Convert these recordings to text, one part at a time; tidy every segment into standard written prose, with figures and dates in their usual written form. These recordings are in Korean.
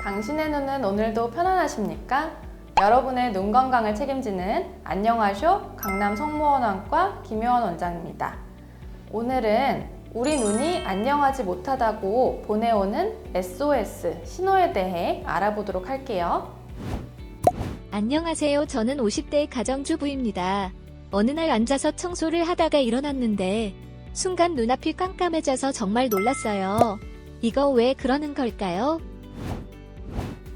당신의 눈은 오늘도 편안하십니까? 여러분의 눈 건강을 책임지는 안녕하쇼 강남 성모원안과 김효원 원장입니다. 오늘은 우리 눈이 안녕하지 못하다고 보내오는 SOS 신호에 대해 알아보도록 할게요. 안녕하세요. 저는 50대 가정주부입니다. 어느 날 앉아서 청소를 하다가 일어났는데 순간 눈앞이 깜깜해져서 정말 놀랐어요. 이거 왜 그러는 걸까요?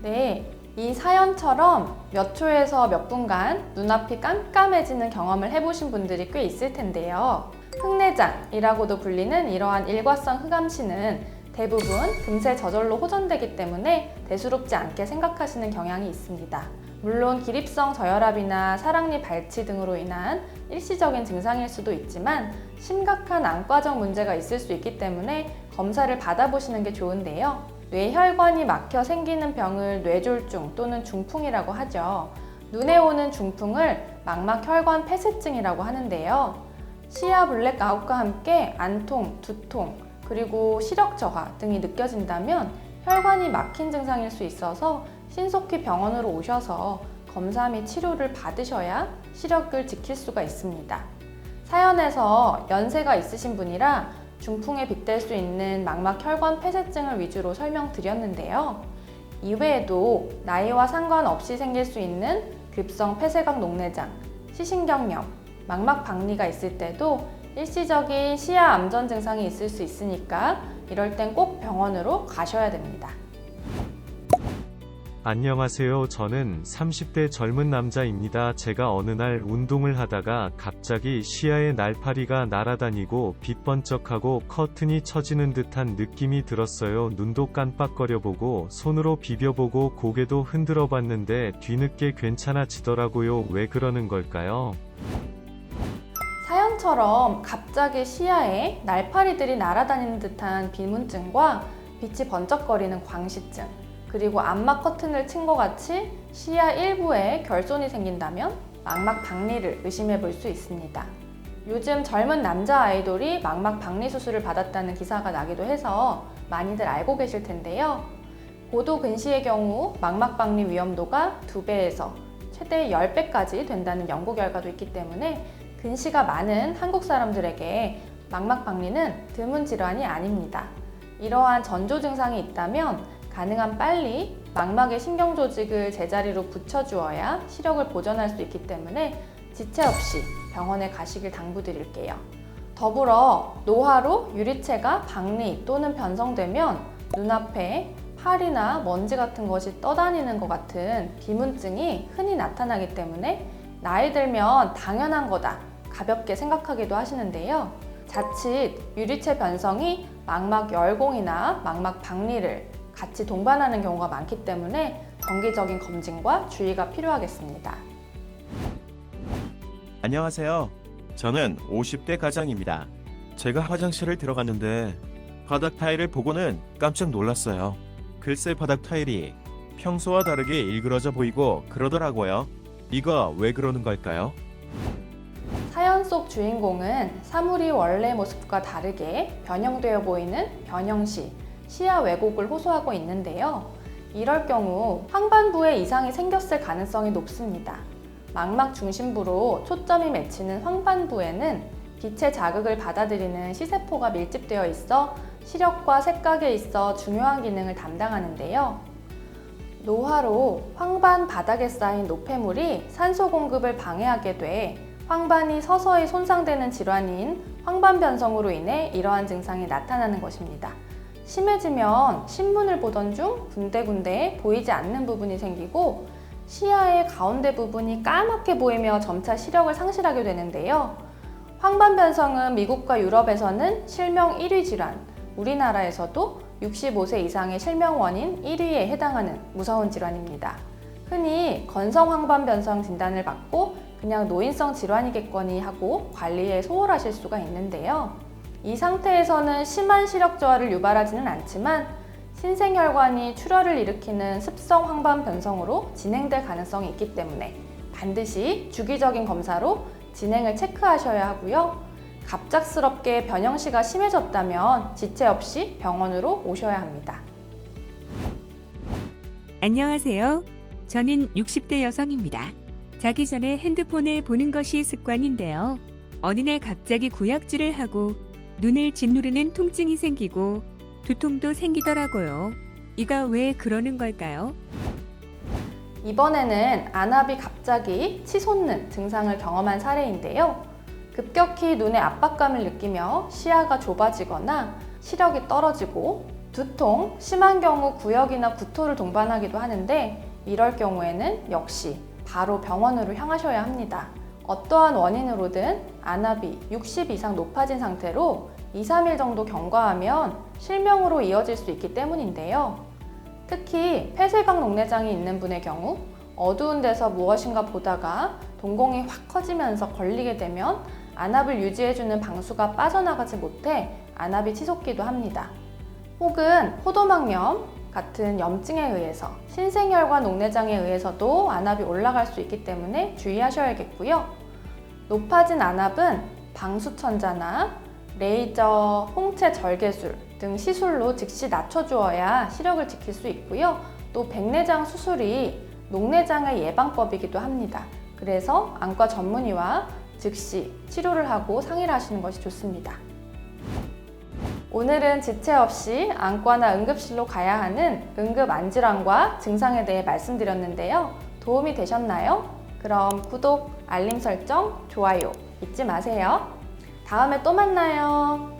네, 이 사연처럼 몇 초에서 몇 분간 눈앞이 깜깜해지는 경험을 해보신 분들이 꽤 있을 텐데요. 흑내장이라고도 불리는 이러한 일과성 흑암시는 대부분 금세 저절로 호전되기 때문에 대수롭지 않게 생각하시는 경향이 있습니다. 물론 기립성 저혈압이나 사랑니 발치 등으로 인한 일시적인 증상일 수도 있지만 심각한 안과적 문제가 있을 수 있기 때문에 검사를 받아보시는 게 좋은데요. 뇌혈관이 막혀 생기는 병을 뇌졸중 또는 중풍이라고 하죠. 눈에 오는 중풍을 망막혈관 폐쇄증이라고 하는데요. 시야 블랙아웃과 함께 안통, 두통, 그리고 시력 저하 등이 느껴진다면 혈관이 막힌 증상일 수 있어서 신속히 병원으로 오셔서 검사 및 치료를 받으셔야 시력을 지킬 수가 있습니다. 사연에서 연세가 있으신 분이라 중풍에 빗댈 수 있는 망막혈관 폐쇄증을 위주로 설명드렸는데요. 이외에도 나이와 상관없이 생길 수 있는 급성 폐쇄각 녹내장, 시신경염, 망막박리가 있을 때도 일시적인 시야 암전 증상이 있을 수 있으니까 이럴 땐 꼭 병원으로 가셔야 됩니다. 안녕하세요. 저는 30대 젊은 남자입니다. 제가 어느 날 운동을 하다가 갑자기 시야에 날파리가 날아다니고 빛 번쩍하고 커튼이 쳐지는 듯한 느낌이 들었어요. 눈도 깜빡거려보고 손으로 비벼보고 고개도 흔들어 봤는데 뒤늦게 괜찮아지더라고요. 왜 그러는 걸까요? 사연처럼 갑자기 시야에 날파리들이 날아다니는 듯한 비문증과 빛이 번쩍거리는 광시증, 그리고 안막 커튼을 친 것 같이 시야 일부에 결손이 생긴다면 망막 박리를 의심해 볼 수 있습니다. 요즘 젊은 남자 아이돌이 망막 박리 수술을 받았다는 기사가 나기도 해서 많이들 알고 계실 텐데요. 고도 근시의 경우 망막 박리 위험도가 2배에서 최대 10배까지 된다는 연구 결과도 있기 때문에 근시가 많은 한국 사람들에게 망막 박리는 드문 질환이 아닙니다. 이러한 전조 증상이 있다면 가능한 빨리 망막의 신경 조직을 제자리로 붙여주어야 시력을 보존할 수 있기 때문에 지체 없이 병원에 가시길 당부드릴게요. 더불어 노화로 유리체가 박리 또는 변성되면 눈앞에 팔이나 먼지 같은 것이 떠다니는 것 같은 비문증이 흔히 나타나기 때문에 나이 들면 당연한 거다 가볍게 생각하기도 하시는데요. 자칫 유리체 변성이 망막 열공이나 망막 박리를 같이 동반하는 경우가 많기 때문에 정기적인 검진과 주의가 필요하겠습니다. 안녕하세요. 저는 50대 가장입니다. 제가 화장실을 들어갔는데 바닥 타일을 보고는 깜짝 놀랐어요. 글쎄 바닥 타일이 평소와 다르게 일그러져 보이고 그러더라고요. 이거 왜 그러는 걸까요? 사연 속 주인공은 사물이 원래 모습과 다르게 변형되어 보이는 변형시, 시야 왜곡을 호소하고 있는데요. 이럴 경우 황반부에 이상이 생겼을 가능성이 높습니다. 망막 중심부로 초점이 맺히는 황반부에는 빛의 자극을 받아들이는 시세포가 밀집되어 있어 시력과 색각에 있어 중요한 기능을 담당하는데요. 노화로 황반 바닥에 쌓인 노폐물이 산소 공급을 방해하게 돼 황반이 서서히 손상되는 질환인 황반변성으로 인해 이러한 증상이 나타나는 것입니다. 심해지면 신문을 보던 중 군데군데 보이지 않는 부분이 생기고 시야의 가운데 부분이 까맣게 보이며 점차 시력을 상실하게 되는데요. 황반변성은 미국과 유럽에서는 실명 1위 질환, 우리나라에서도 65세 이상의 실명 원인 1위에 해당하는 무서운 질환입니다. 흔히 건성 황반변성 진단을 받고 그냥 노인성 질환이겠거니 하고 관리에 소홀하실 수가 있는데요. 이 상태에서는 심한 시력 저하를 유발하지는 않지만 신생혈관이 출혈을 일으키는 습성 황반 변성으로 진행될 가능성이 있기 때문에 반드시 주기적인 검사로 진행을 체크하셔야 하고요. 갑작스럽게 변형시가 심해졌다면 지체 없이 병원으로 오셔야 합니다. 안녕하세요. 저는 60대 여성입니다. 자기 전에 핸드폰을 보는 것이 습관인데요. 어느 날 갑자기 구역질을 하고 눈을 짓누르는 통증이 생기고 두통도 생기더라고요. 이가 왜 그러는 걸까요? 이번에는 안압이 갑자기 치솟는 증상을 경험한 사례인데요. 급격히 눈에 압박감을 느끼며 시야가 좁아지거나 시력이 떨어지고 두통, 심한 경우 구역이나 구토를 동반하기도 하는데 이럴 경우에는 역시 바로 병원으로 향하셔야 합니다. 어떠한 원인으로든 안압이 60 이상 높아진 상태로 2, 3일 정도 경과하면 실명으로 이어질 수 있기 때문인데요. 특히 폐쇄각 녹내장이 있는 분의 경우 어두운 데서 무엇인가 보다가 동공이 확 커지면서 걸리게 되면 안압을 유지해주는 방수가 빠져나가지 못해 안압이 치솟기도 합니다. 혹은 포도막염 같은 염증에 의해서 신생혈관 녹내장에 의해서도 안압이 올라갈 수 있기 때문에 주의하셔야겠고요. 높아진 안압은 방수천자나 레이저, 홍채 절개술 등 시술로 즉시 낮춰주어야 시력을 지킬 수 있고요. 또 백내장 수술이 녹내장의 예방법이기도 합니다. 그래서 안과 전문의와 즉시 치료를 하고 상의를 하시는 것이 좋습니다. 오늘은 지체 없이 안과나 응급실로 가야 하는 응급 안질환과 증상에 대해 말씀드렸는데요. 도움이 되셨나요? 그럼 구독, 알림 설정, 좋아요 잊지 마세요. 다음에 또 만나요.